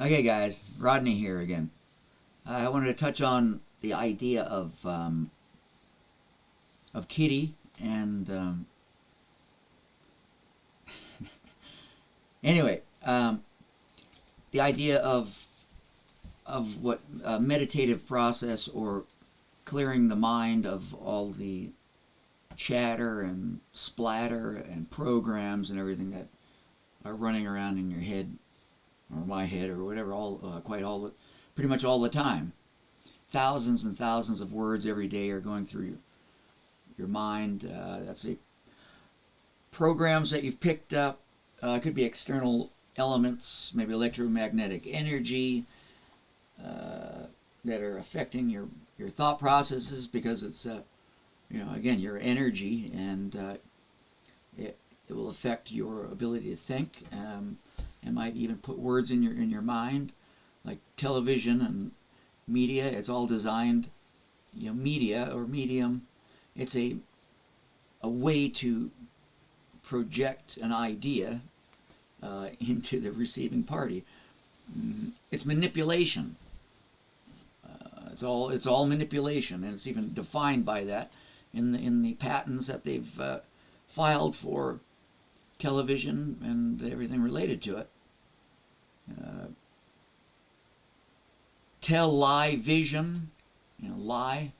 Okay, guys, Rodney here again. I wanted to touch on the idea of Kitty and anyway, the idea of what meditative process or clearing the mind of all the chatter and splatter and programs and everything that are running around in your head or my head or whatever, pretty much all the time. Thousands and thousands of words every day are going through your mind. That's it. Programs that you've picked up. It could be external elements, maybe electromagnetic energy that are affecting your thought processes because it's again your energy, and it will affect your ability to think. It might even put words in your mind, like television and media. It's all designed, media or medium. It's a way to project an idea into the receiving party. It's manipulation. It's all manipulation, and it's even defined by that in the patents that they've filed for television and everything related to it. Uh, Tell lie vision, lie.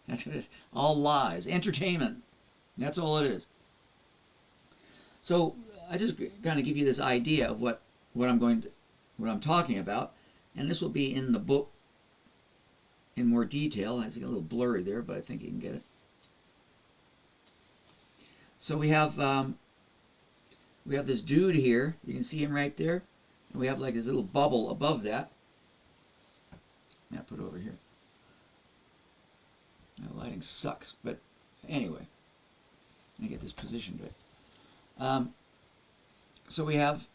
That's what it is. All lies. Entertainment. That's all it is. So I just kind of give you this idea of what I'm talking about, and this will be in the book in more detail. It's a little blurry there, but I think you can get it. So we have this dude here. You can see him right there, and we have like this little bubble above that. I'll put it over here. The lighting sucks, but anyway, let me get this positioned right. So we have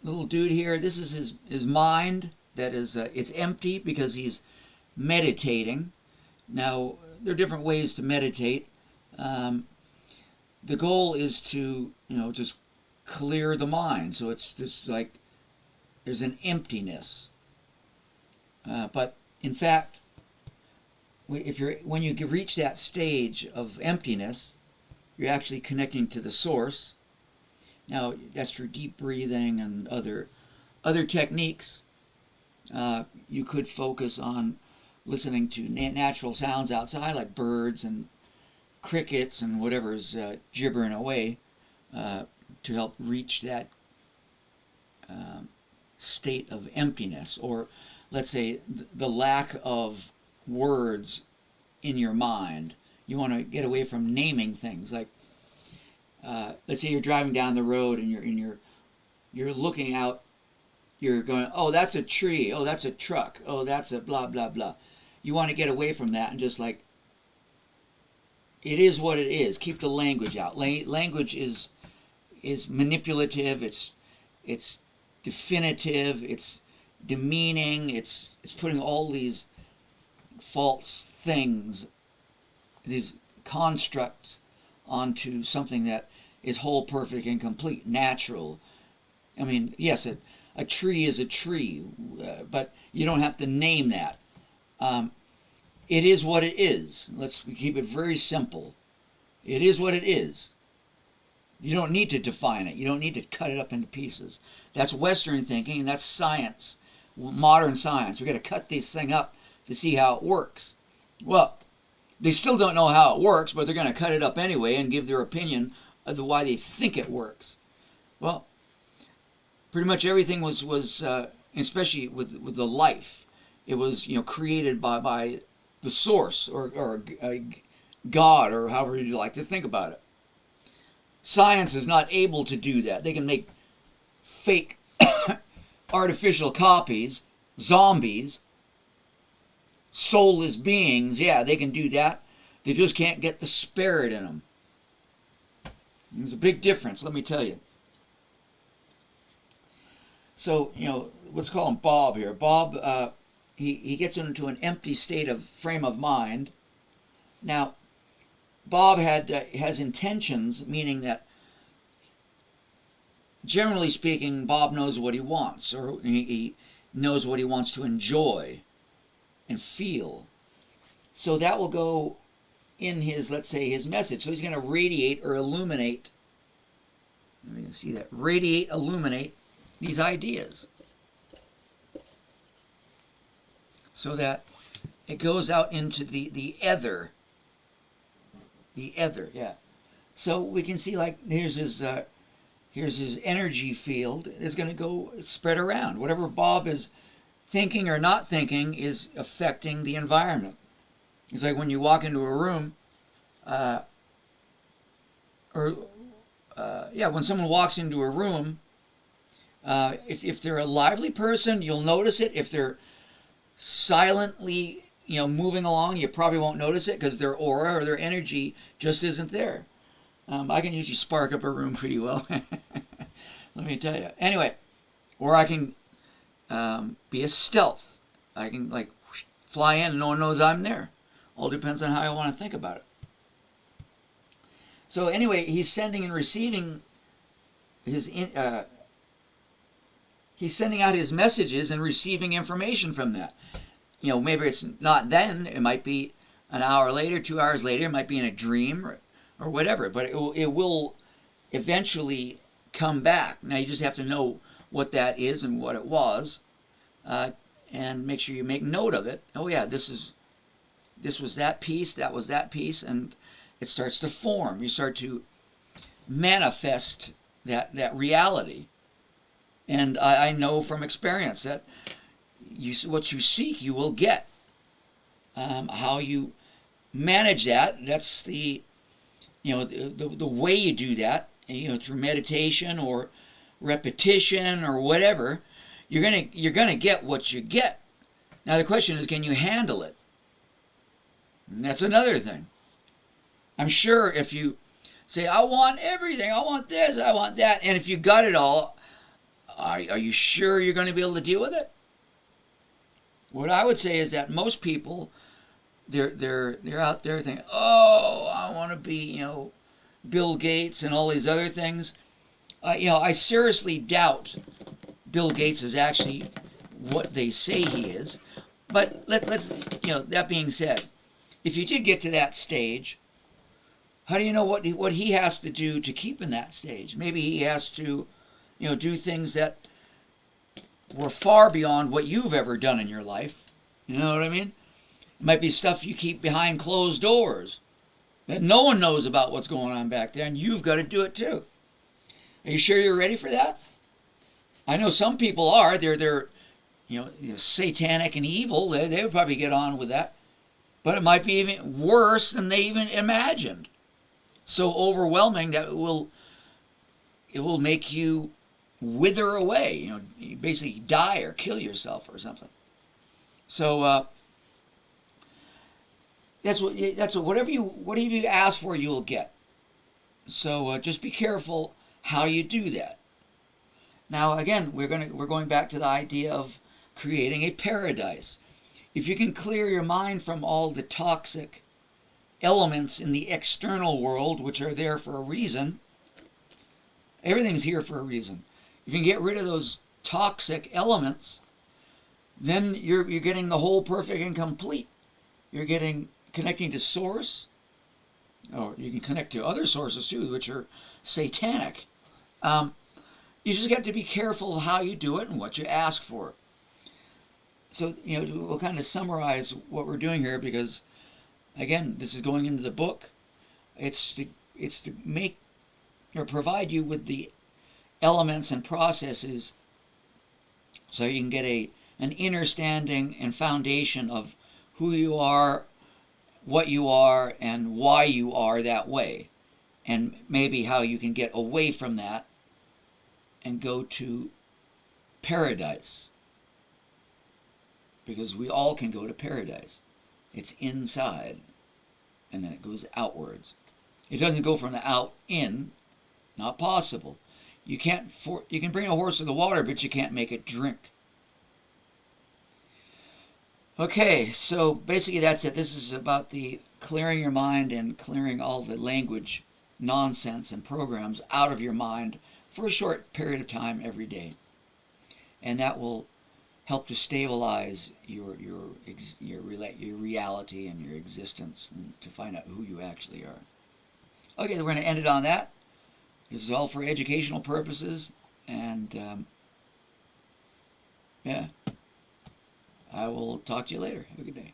little dude here. This is his mind. That is, it's empty because he's meditating. Now there are different ways to meditate. The goal is to just clear the mind. So it's just like there's an emptiness. But in fact, when you reach that stage of emptiness, you're actually connecting to the source. Now that's for deep breathing and other techniques. You could focus on listening to natural sounds outside, like birds and crickets and whatever's gibbering away, to help reach that state of emptiness, or let's say the lack of words in your mind. You want to get away from naming things. Like let's say you're driving down the road and you're looking out. You're going, oh, that's a tree. Oh, that's a truck. Oh, that's a blah blah blah. You want to get away from that and just like, it is what it is. Keep the language out. Language is manipulative. It's definitive. It's demeaning. It's putting all these false things, these constructs, onto something that is whole, perfect, and complete, natural. I mean, yes, a tree is a tree, but you don't have to name that. It is what it is. Let's keep it very simple. It is what it is. You don't need to define it. You don't need to cut it up into pieces. That's Western thinking, and that's science, modern science. We're going to cut this thing up to see how it works. Well, they still don't know how it works, but they're going to cut it up anyway and give their opinion of why they think it works. Well, pretty much everything was especially with the life, it was created by the source or God, or however you like to think about it. Science is not able to do that. They can make fake artificial copies, zombies, soulless beings. Yeah, they can do that. They just can't get the spirit in them. There's a big difference, let me tell you. So, let's call him Bob here. Bob, he gets into an empty state of frame of mind. Now, Bob has intentions, meaning that generally speaking, Bob knows what he wants, or he knows what he wants to enjoy and feel. So that will go in his, let's say, his message. So he's going to radiate or illuminate. Let me see that. Radiate, illuminate these ideas. So that it goes out into the ether. The ether, yeah. So we can see, like, here's his energy field. It's going to go spread around. Whatever Bob is thinking or not thinking is affecting the environment. It's like when you walk into a room, when someone walks into a room, if they're a lively person, you'll notice it. If they're silently, moving along, you probably won't notice it because their aura or their energy just isn't there. I can usually spark up a room pretty well. Let me tell you. Anyway, or I can be a stealth. I can fly in and no one knows I'm there. All depends on how I want to think about it. So anyway, he's sending and receiving he's sending out his messages and receiving information from that. Maybe it's not then. It might be an hour later, 2 hours later. It might be in a dream or whatever. But it will eventually come back. Now you just have to know what that is and what it was, and make sure you make note of it. Oh yeah, this was that piece. That was that piece, and it starts to form. You start to manifest that reality. And I know from experience that what you seek, you will get. How you manage that's the way you do that. Through meditation or repetition or whatever, you're gonna get what you get. Now the question is, can you handle it? And that's another thing. I'm sure if you say, I want everything, I want this, I want that, and if you got it all, are you sure you're going to be able to deal with it? What I would say is that most people, they're out there thinking, oh, I want to be, Bill Gates and all these other things. I seriously doubt Bill Gates is actually what they say he is. But let's that being said, if you did get to that stage, how do you know what he has to do to keep in that stage? Maybe he has to, do things that were far beyond what you've ever done in your life. You know what I mean? It might be stuff you keep behind closed doors that no one knows about what's going on back there, and you've got to do it too. Are you sure you're ready for that? I know some people are. They're satanic and evil. They would probably get on with that. But it might be even worse than they even imagined. So overwhelming that it will make you wither away. You basically die or kill yourself or something. So that's what whatever you ask for, you'll get. So just be careful how you do that. Now again, we're going back to the idea of creating a paradise. If you can clear your mind from all the toxic elements in the external world, which are there for a reason, everything's here for a reason. If you can get rid of those toxic elements, then you're getting the whole perfect and complete. You're connecting to source, or you can connect to other sources too, which are satanic. You just got to be careful how you do it and what you ask for. So, we'll kind of summarize what we're doing here, because, again, this is going into the book. It's to make or provide you with the elements and processes so you can get an understanding and foundation of who you are, what you are, and why you are that way. And maybe how you can get away from that and go to paradise. Because we all can go to paradise. It's inside, and then it goes outwards. It doesn't go from the out in. Not possible. You can bring a horse to the water, but you can't make it drink. Okay, so basically that's it. This is about the clearing your mind and clearing all the language nonsense and programs out of your mind for a short period of time every day, and that will help to stabilize your reality and your existence, and to find out who you actually are. Okay, so we're going to end it on that. This is all for educational purposes, and yeah, I will talk to you later. Have a good day.